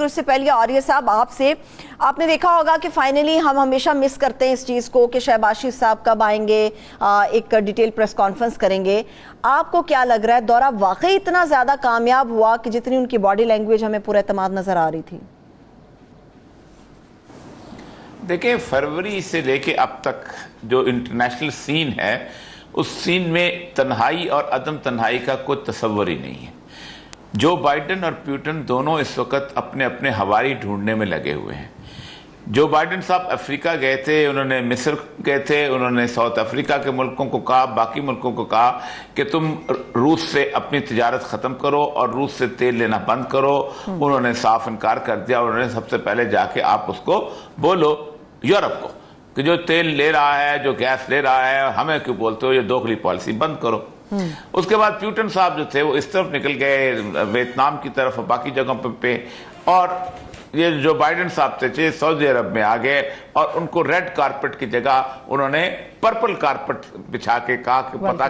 اس سے پہلے آریہ صاحب آپ سے، آپ نے دیکھا ہوگا کہ فائنلی ہم ہمیشہ مس کرتے ہیں اس چیز کو کہ شہباز شریف صاحب کب آئیں گے، ایک ڈیٹیل پریس کانفرنس کریں گے. آپ کو کیا لگ رہا ہے دورہ واقعی اتنا زیادہ کامیاب ہوا کہ جتنی ان کی باڈی لینگویج ہمیں پورا اعتماد نظر آ رہی تھی؟ دیکھیں، فروری سے لے کے اب تک جو انٹرنیشنل سین ہے اس سین میں تنہائی اور عدم تنہائی کا کوئی تصور ہی نہیں ہے. جو بائیڈن اور پیوٹن دونوں اس وقت اپنے اپنے ہواری ڈھونڈنے میں لگے ہوئے ہیں. جو بائیڈن صاحب افریقہ گئے تھے، انہوں نے مصر گئے تھے، انہوں نے ساؤتھ افریقہ کے ملکوں کو کہا، باقی ملکوں کو کہا کہ تم روس سے اپنی تجارت ختم کرو اور روس سے تیل لینا بند کرو. انہوں نے صاف انکار کر دیا. انہوں نے سب سے پہلے جا کے آپ اس کو بولو یورپ کو کہ جو تیل لے رہا ہے، جو گیس لے رہا ہے، ہمیں کیوں بولتے ہو، یہ دھوکھلی پالیسی بند کرو. اس کے بعد پیوٹن صاحب جو تھے وہ اس طرف نکل گئے، ویتنام کی طرف، باقی جگہوں پہ، اور یہ جو بائیڈن صاحب تھے سعودی عرب میں آ گئے اور ان کو ریڈ کارپٹ کی جگہ انہوں نے پرپل کارپٹ بچھا کے کہا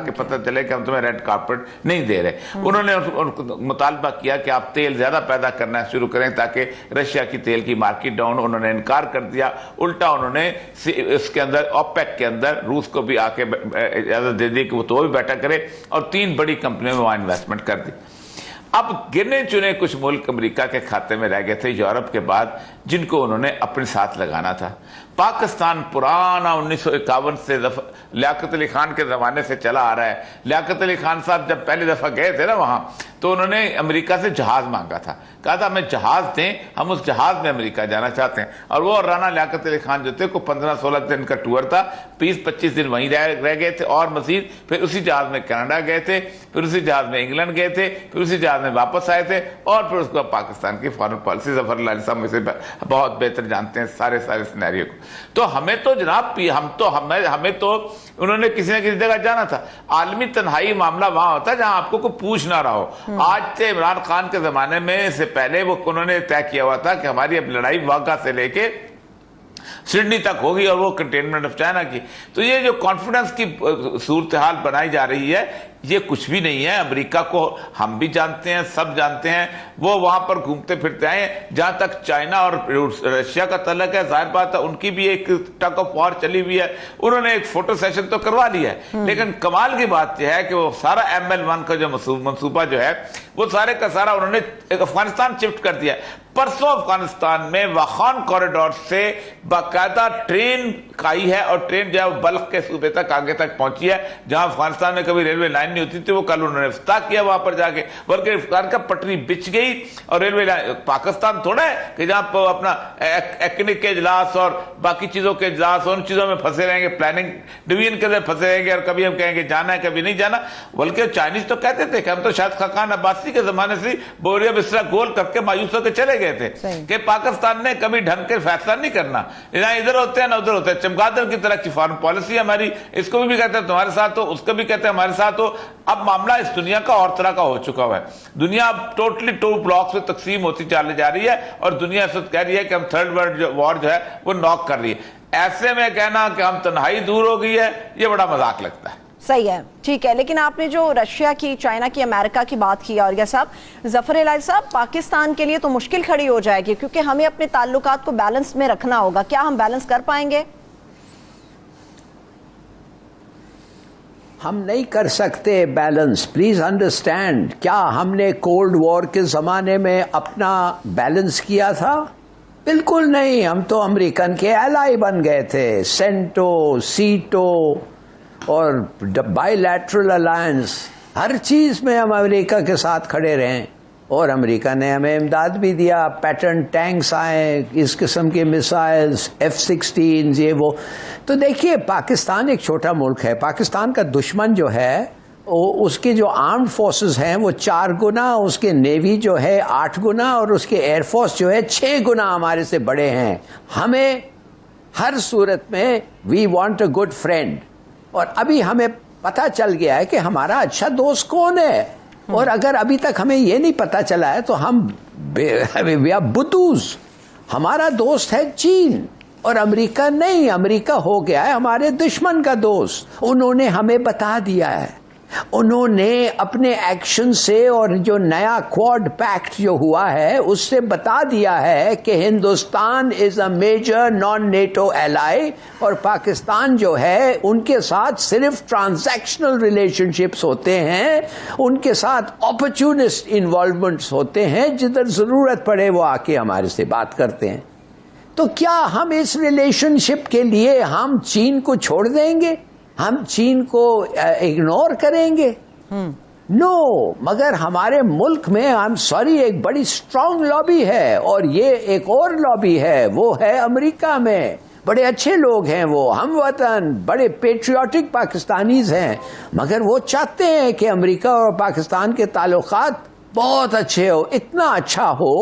کہ پتہ چلے کہ ہم تمہیں ریڈ کارپٹ نہیں دے رہے. انہوں نے ان کو مطالبہ کیا کہ آپ تیل زیادہ پیدا کرنا شروع کریں تاکہ رشیا کی تیل کی مارکیٹ ڈاؤن. انہوں نے انکار کر دیا. الٹا انہوں نے اس کے اندر اوپیک کے اندر روس کو بھی آ کے اجازت دے دی کہ وہ تو بھی بیٹھا کرے، اور 3 بڑی کمپنیوں میں وہاں انویسٹمنٹ کر دی. اب گنے چنے کچھ ملک امریکہ کے کھاتے میں رہ گئے تھے یورپ کے بعد، جن کو انہوں نے اپنے ساتھ لگانا تھا. پاکستان پرانا 1951 سے لیاقت علی خان کے زمانے سے چلا آ رہا ہے. لیاقت علی خان صاحب جب پہلی دفعہ گئے تھے نا وہاں، تو انہوں نے امریکہ سے جہاز مانگا تھا. کہا تھا ہمیں جہاز دیں، ہم اس جہاز میں امریکہ جانا چاہتے ہیں. اور وہ رانا لیاقت علی خان جو تھے کو 15-16 دن کا ٹور تھا، 20-25 دن وہیں رہ گئے تھے، اور مزید پھر اسی جہاز میں کینیڈا گئے تھے، پھر اسی جہاز میں انگلینڈ گئے تھے، پھر اسی جہاز میں واپس آئے تھے. اور پھر اس کو پاکستان کی فارن پالیسی ظفر اللہ صاحب میں سے بہت بہتر جانتے ہیں سارے سینیریو کو. تو ہمیں تو جناب ہمیں تو انہوں نے کسی نہ کسی جگہ جانا تھا. عالمی تنہائی معاملہ وہاں ہوتا ہے جہاں آپ کو کوئی پوچھ نہ رہا ہو. آج سے عمران خان کے زمانے میں سے پہلے انہوں نے طے کیا ہوا تھا کہ ہماری اب لڑائی واگا سے لے کے سڈنی تک ہوگی، اور وہ کنٹینمنٹ آف چائنا کی. تو یہ جو کانفیڈنس کی صورتحال بنائی جا رہی ہے، یہ کچھ بھی نہیں ہے. امریکہ کو ہم بھی جانتے ہیں، سب جانتے ہیں. وہ وہاں پر گھومتے پھرتے آئے. جہاں تک چائنا اور رشیا کا تعلق ہے، ظاہر بات ہے ان کی بھی ایک ٹگ آف وار چلی ہوئی ہے. انہوں نے ایک فوٹو سیشن تو کروا لیا ہے، لیکن کمال کی بات یہ ہے کہ وہ سارا ML1 کا جو منصوبہ جو ہے وہ سارے کا سارا انہوں نے افغانستان شفٹ کر دیا. پرسوں افغانستان میں واخان کوریڈور سے باقاعدہ ٹرین آئی ہے، اور ٹرین جو ہے وہ بلخ کے صوبے تک آگے تک پہنچی ہے. جہاں افغانستان میں کبھی ریلوے لائن نہیں ہوتی تھی، وہ کل انہوں نے افتتاح کیا وہاں پر جا کے. بلکہ افغان کا پٹری بچ گئی، اور ریلوے لائن پاکستان تھوڑا ہے کہ جہاں اپنا ایکنک کے اجلاس اور باقی چیزوں کے اجلاس، ان چیزوں میں پھنسے رہیں گے، پلاننگ ڈویژن کے اندر پھنسے رہیں گے، اور کبھی ہم کہیں گے جانا ہے کبھی نہیں جانا. بلکہ چائنیز تو کہتے تھے کہ ہم تو شاید خاقان عباسی کے زمانے سے بوریا بسرا گول کر کے مایوس ہو کے چلے گئے تھے کہ پاکستان نے کبھی ڈھنگ کے فیصلہ نہیں کرنا، نہ ادھر ہوتے ہیں نہ ادھر ہوتے ہیں. چمگادڑ کی طرح کی فارن پالیسی ہماری، اس کو بھی کہتے ہیں تمہارے ساتھ ہو، اس کو بھی کہتے ہیں ہمارے ساتھ ہو. اب معاملہ اس دنیا کا اور طرح کا ہو چکا ہوا ہے. دنیا اب ٹوٹلی 2 بلاکس میں تقسیم ہوتی چلی جا رہی ہے، اور دنیا اس وقت کہہ رہی ہے کہ ہم تھرڈ ورلڈ وار جو ہے وہ ناک کر رہی ہے. ایسے میں کہنا کہ ہم تنہائی دور ہو گئی ہے، یہ بڑا مذاق لگتا ہے. صحیح ہے، ٹھیک ہے. لیکن آپ نے جو رشیا کی، چائنا کی، امریکہ کی بات کی آریہ صاحب، ظفر الہی صاحب، پاکستان کے لیے تو مشکل کھڑی ہو جائے گی کیونکہ ہمیں اپنے تعلقات کو بیلنس میں رکھنا ہوگا. کیا ہم بیلنس کر پائیں گے؟ ہم نہیں کر سکتے بیلنس، پلیز انڈرسٹینڈ. کیا ہم نے کولڈ وار کے زمانے میں اپنا بیلنس کیا تھا؟ بالکل نہیں. ہم تو امریکن کے ایلائی بن گئے تھے. سینٹو، سیٹو اور بائی لیٹرل الائنس، ہر چیز میں ہم امریکہ کے ساتھ کھڑے رہیں، اور امریکہ نے ہمیں امداد بھی دیا. پیٹرن ٹینکس آئے، اس قسم کے میسائلز، F-16 یہ وہ. تو دیکھیے پاکستان ایک چھوٹا ملک ہے. پاکستان کا دشمن جو ہے اس کے جو آرمڈ فورسز ہیں وہ 4 گنا، اس کے نیوی جو ہے 8 گنا، اور اس کے ایئر فورس جو ہے 6 گنا ہمارے سے بڑے ہیں. ہمیں ہر صورت میں we want a good friend. اور ابھی ہمیں پتہ چل گیا ہے کہ ہمارا اچھا دوست کون ہے. اور اگر ابھی تک ہمیں یہ نہیں پتا چلا ہے تو ہم وی آر بدوز. ہمارا دوست ہے چین اور امریکہ نہیں. امریکہ ہو گیا ہے ہمارے دشمن کا دوست. انہوں نے ہمیں بتا دیا ہے انہوں نے اپنے ایکشن سے اور جو نیا کوڈ پیکٹ جو ہوا ہے اس سے بتا دیا ہے کہ ہندوستان از اے میجر نان نیٹو ایلائی، اور پاکستان جو ہے ان کے ساتھ صرف ٹرانزیکشنل ریلیشن شپس ہوتے ہیں، ان کے ساتھ اپرچونسٹ انوالومنٹس ہوتے ہیں، جدھر ضرورت پڑے وہ آ کے ہمارے سے بات کرتے ہیں۔ تو کیا ہم اس ریلیشن شپ کے لیے ہم چین کو چھوڑ دیں گے؟ ہم چین کو اگنور کریں گے؟ نو، مگر ہمارے ملک میں ایک بڑی اسٹرانگ لابی ہے، اور یہ ایک اور لابی ہے، وہ ہے امریکہ میں۔ بڑے اچھے لوگ ہیں وہ، ہم وطن، بڑے پیٹریوٹک پاکستانیز ہیں، مگر وہ چاہتے ہیں کہ امریکہ اور پاکستان کے تعلقات بہت اچھے ہو، اتنا اچھا ہو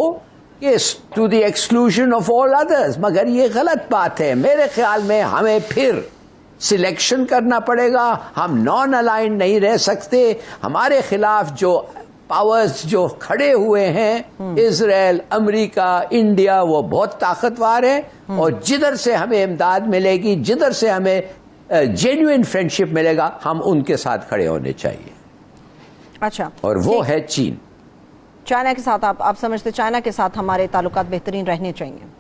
کہ to the exclusion of all others. مگر یہ غلط بات ہے، میرے خیال میں ہمیں پھر سلیکشن کرنا پڑے گا، ہم نان الائنڈ نہیں رہ سکتے۔ ہمارے خلاف جو پاورز جو کھڑے ہوئے ہیں، اسرائیل، امریکہ، انڈیا، وہ بہت طاقتور ہیں، اور جدھر سے ہمیں امداد ملے گی، جدھر سے ہمیں جینوئن فرینڈشپ ملے گا، ہم ان کے ساتھ کھڑے ہونے چاہیے۔ اچھا، اور وہ ہے چین۔ چائنا کے ساتھ آپ سمجھتے چائنا کے ساتھ ہمارے تعلقات بہترین رہنے چاہیے؟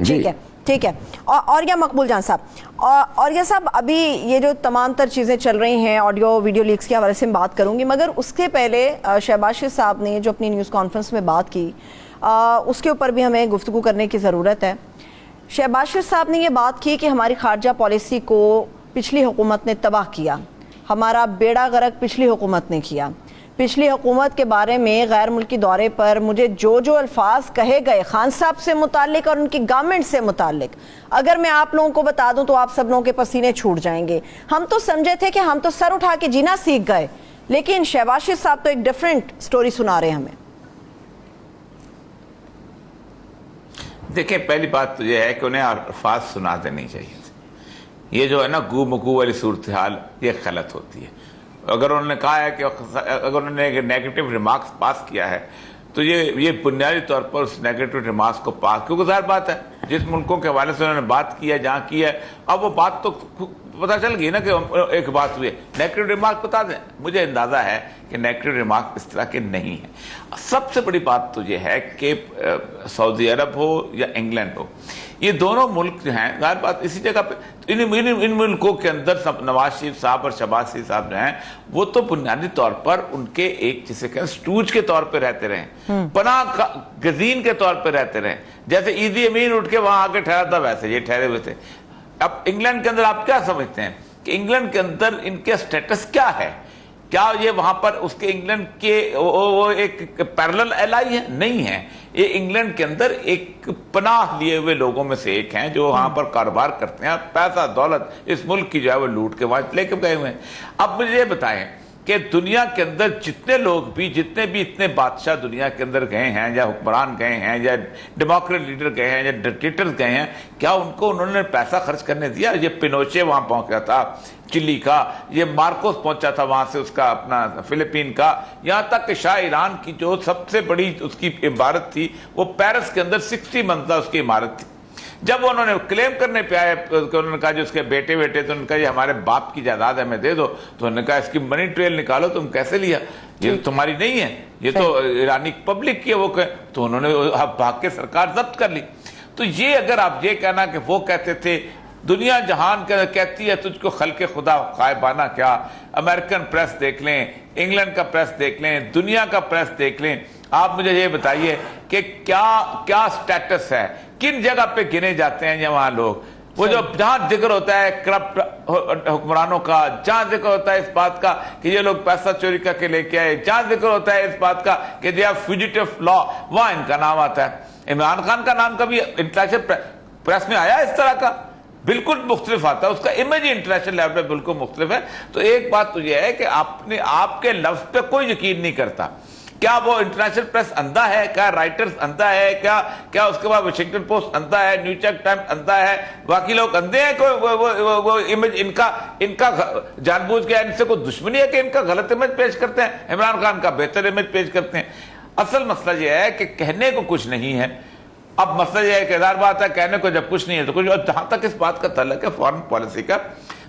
ٹھیک ہے۔ اور کیا مقبول جان صاحب، اور یہ صاحب ابھی یہ جو تمام تر چیزیں چل رہی ہیں، آڈیو ویڈیو لیکس کے حوالے سے بات کروں گی، مگر اس کے پہلے شہباز شریف صاحب نے جو اپنی نیوز کانفرنس میں بات کی، اس کے اوپر بھی ہمیں گفتگو کرنے کی ضرورت ہے۔ شہباز شریف صاحب نے یہ بات کی کہ ہماری خارجہ پالیسی کو پچھلی حکومت نے تباہ کیا، ہمارا بیڑا غرق پچھلی حکومت نے کیا۔ پچھلی حکومت کے بارے میں غیر ملکی دورے پر مجھے جو الفاظ کہے گئے خان صاحب سے متعلق اور ان کی گورنمنٹ سے متعلق، اگر میں آپ لوگوں کو بتا دوں تو آپ سب لوگوں کے پسینے چھوٹ جائیں گے۔ ہم تو سمجھے تھے کہ ہم تو سر اٹھا کے جینا سیکھ گئے، لیکن شہباز شریف صاحب تو ایک ڈیفرنٹ سٹوری سنا رہے ہیں ہمیں۔ دیکھیں، پہلی بات تو یہ ہے کہ انہیں الفاظ سنا دینے چاہیے۔ یہ جو ہے نا گو مگو والی صورتحال، یہ غلط ہوتی ہے۔ اگر انہوں نے کہا ہے کہ اگر انہوں نے نیگیٹو ریمارکس پاس کیا ہے تو یہ بنیادی طور پر اس نیگیٹو ریمارکس کو پاس، کیونکہ ظاہر بات ہے جس ملکوں کے حوالے سے انہوں نے بات کی ہے، جہاں کی ہے، اب وہ بات تو پتہ چل گئی نا کہ ایک بات ہوئی ہے۔ نیگیٹو ریمارک بتا دیں، مجھے اندازہ ہے کہ نیگیٹو ریمارک اس طرح کے نہیں ہیں۔ سب سے بڑی بات تو یہ ہے کہ سعودی عرب ہو یا انگلینڈ ہو، یہ دونوں ملک جو ہیں، ظاہر بات اسی جگہ پہ ان ملکوں کے اندر نواز شریف صاحب اور شہباز شریف صاحب جو ہیں، وہ تو بنیادی طور پر ان کے ایک جسے کہیں سٹوج کے طور پہ رہتے رہے، پناہ گزین کے طور پہ رہتے رہے۔ جیسے ایدی امین اٹھ کے وہاں آ کے ٹھہرا تھا، ویسے یہ ٹھہرے ہوئے تھے۔ اب انگلینڈ کے اندر آپ کیا سمجھتے ہیں کہ انگلینڈ کے اندر ان کے سٹیٹس کیا ہے؟ کیا یہ وہاں پر اس کے انگلینڈ کے وہ ایک پیرلل ایلائی ہے؟ نہیں ہے۔ یہ انگلینڈ کے اندر ایک پناہ لیے ہوئے لوگوں میں سے ایک ہیں، جو وہاں پر کاروبار کرتے ہیں، پیسہ دولت اس ملک کی جو ہے وہ لوٹ کے وہاں لے کے گئے ہوئے ہیں۔ اب مجھے یہ بتائیں کہ دنیا کے اندر جتنے لوگ بھی، جتنے بھی اتنے بادشاہ دنیا کے اندر گئے ہیں، یا حکمران گئے ہیں، یا ڈیموکریٹ لیڈر گئے ہیں، یا ڈکٹیٹرز گئے ہیں، کیا ان کو انہوں نے پیسہ خرچ کرنے دیا؟ یہ پینوچے وہاں پہنچا تھا چلی کا، یہ مارکوس پہنچا تھا وہاں سے، اس کا اپنا فلپین کا، یہاں تک کہ شاہ ایران کی جو سب سے بڑی اس کی عمارت تھی، وہ پیرس کے اندر 60 منزلہ اس کی عمارت تھی۔ جب انہوں نے کلیم کرنے پہ آئے کہ انہوں نے کہا جو اس کے بیٹے تو انہوں نے کہا یہ ہمارے باپ کی جائیداد ہے، ہمیں دے دو، تو انہوں نے کہا اس کی منی ٹریل نکالو، تم کیسے لیا؟ یہ تمہاری نہیں ہے، یہ تو ایرانی پبلک کی ہے۔ وہ تو انہوں نے بھاگ کے سرکار ضبط کر لی۔ تو یہ اگر آپ یہ کہنا کہ وہ کہتے تھے دنیا جہان کہتی ہے تجھ کو خلق خدا غائبانہ کیا، امریکن پریس دیکھ لیں، انگلینڈ کا پریس دیکھ لیں، دنیا کا پریس دیکھ لیں، آپ مجھے یہ بتائیے کہ کیا سٹیٹس ہے، کن جگہ پہ گنے جاتے ہیں وہاں لوگ؟ وہ جو جہاں ذکر ہوتا ہے کرپٹ حکمرانوں کا، جہاں ذکر ہوتا ہے اس بات کا کہ یہ لوگ پیسہ چوری کر کے لے کے آئے، جہاں ذکر ہوتا ہے اس بات کا کہ دے آر فیوجیٹو لا، وہاں ان کا نام آتا ہے۔ عمران خان کا نام کبھی انٹرنیشنل پریس میں آیا اس طرح کا؟ بالکل مختلف آتا ہے، اس کا امیج ہی انٹرنیشنل لیول پہ بالکل مختلف ہے۔ تو ایک بات تو یہ ہے کہ آپ کے لفظ پہ کوئی یقین نہیں کرتا۔ کیا وہ انٹرنیشنل پریس اندھا ہے؟ کیا رائٹرز اندھا ہے؟ کیا اس کے بعد واشنگٹن پوسٹ اندھا ہے؟ نیو یارک ٹائمز اندھا ہے؟ باقی لوگ اندھے ہیں؟ وہ امیج ان کا جان بوجھ کے ان سے کوئی دشمنی ہے کہ ان کا غلط امیج پیش کرتے ہیں، عمران خان کا بہتر امیج پیش کرتے ہیں؟ اصل مسئلہ یہ ہے کہ کہنے کو کچھ نہیں ہے۔ اب مسئلہ یہ ہے کہ ظاہر بات ہے کہنے کو جب کچھ نہیں ہے تو کچھ، اور جہاں تک اس بات کا تعلق ہے فارن پالیسی کا،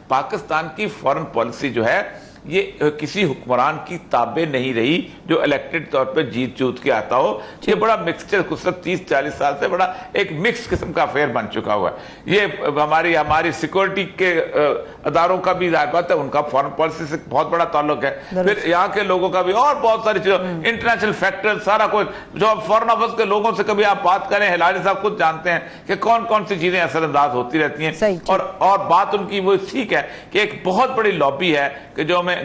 پاکستان کی فورن پالیسی جو ہے یہ کسی حکمران کی تابع نہیں رہی جو الیکٹڈ طور پہ جیت جوت کے آتا ہو. یہ بڑا مکسچر 30-40 سال سے بڑا ایک مکس قسم کا افیئر بن چکا ہوا ہے. یہ ہماری سیکورٹی کے اداروں کا بھی ظاہر بات ہے, ان کا فورن پالیسی سے بہت بڑا تعلق ہے. پھر یہاں کے لوگوں کا بھی اور بہت ساری چیزیں, انٹرنیشنل فیکٹر, سارا کچھ جو فورن آفس کے لوگوں سے کبھی آپ بات کریں, ہلالی صاحب خود جانتے ہیں کہ کون کون سی چیزیں اثر انداز ہوتی رہتی ہیں. اور بات ان کی وہ ٹھیک ہے کہ ایک بہت بڑی لابی ہے کہ جو ہمیں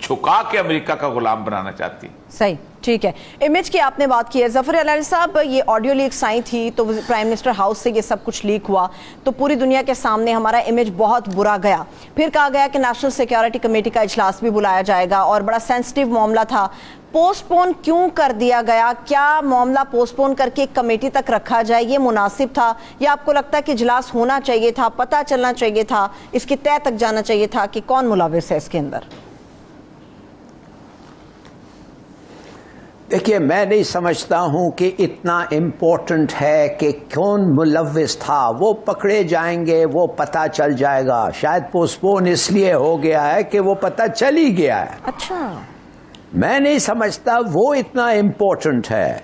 چھکا کے امریکہ کا غلام بنانا چاہتی. صحیح, ٹھیک ہے. امیج کی آپ نے بات کی ہے ظفر ہلالی صاحب, یہ آڈیو لیکس آئی تھی تو پرائم منسٹر ہاؤس سے یہ سب کچھ لیک ہوا تو پوری دنیا کے سامنے ہمارا امیج بہت برا گیا. پھر کہا گیا کہ نیشنل سیکیورٹی کمیٹی کا اجلاس بھی بلایا جائے گا اور بڑا سینسٹیو معاملہ تھا. پوسٹ پون کیوں کر دیا گیا؟ کیا معاملہ پوسٹ پون کر کے ایک کمیٹی تک رکھا جائے یہ مناسب تھا, یا آپ کو لگتا ہے کہ اجلاس ہونا چاہیے تھا, پتہ چلنا چاہیے تھا, اس کی طے تک جانا چاہیے تھا کہ کون ملوث ہے اس کے اندر؟ دیکھیے, میں نہیں سمجھتا ہوں کہ اتنا امپورٹنٹ ہے کہ کون ملوث تھا. وہ پکڑے جائیں گے, وہ پتہ چل جائے گا. شاید پوسٹ پون اس لیے ہو گیا ہے کہ وہ پتہ چل ہی گیا ہے. اچھا, میں نہیں سمجھتا وہ اتنا امپورٹنٹ ہے.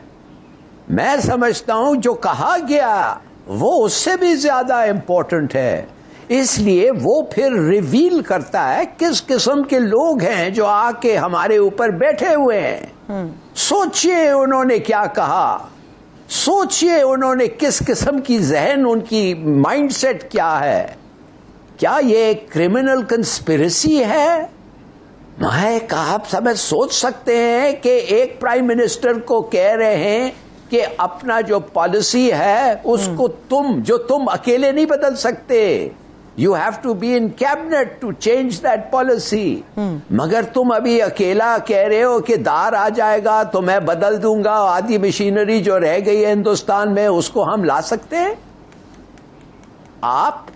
میں سمجھتا ہوں جو کہا گیا وہ اس سے بھی زیادہ امپورٹنٹ ہے. اس لیے وہ پھر ریویل کرتا ہے کس قسم کے لوگ ہیں جو آ کے ہمارے اوپر بیٹھے ہوئے ہیں. سوچئے انہوں نے کیا کہا, سوچئے انہوں نے کس قسم کی ذہن, ان کی مائنڈ سیٹ کیا ہے. کیا یہ ایک کرمنل کنسپریسی ہے؟ آپ سمجھ سوچ سکتے ہیں کہ ایک پرائم منسٹر کو کہہ رہے ہیں کہ اپنا جو پالیسی ہے اس کو تم اکیلے نہیں بدل سکتے. You have to be in cabinet to change that policy. مگر تم ابھی اکیلا کہہ رہے ہو کہ دار آ جائے گا تو میں بدل دوں گا, آدھی مشینری جو رہ گئی ہے ہندوستان میں اس کو ہم لا سکتے ہیں. آپ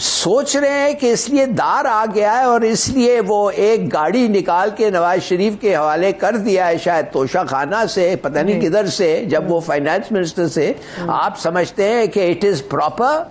سوچ رہے ہیں کہ اس لیے دار آ گیا ہے اور اس لیے وہ ایک گاڑی نکال کے نواز شریف کے حوالے کر دیا ہے, شاید توشہ خانہ سے, پتہ نہیں کدھر سے, جب وہ فائنانس منسٹر سے. آپ سمجھتے ہیں کہ اٹ از پراپر؟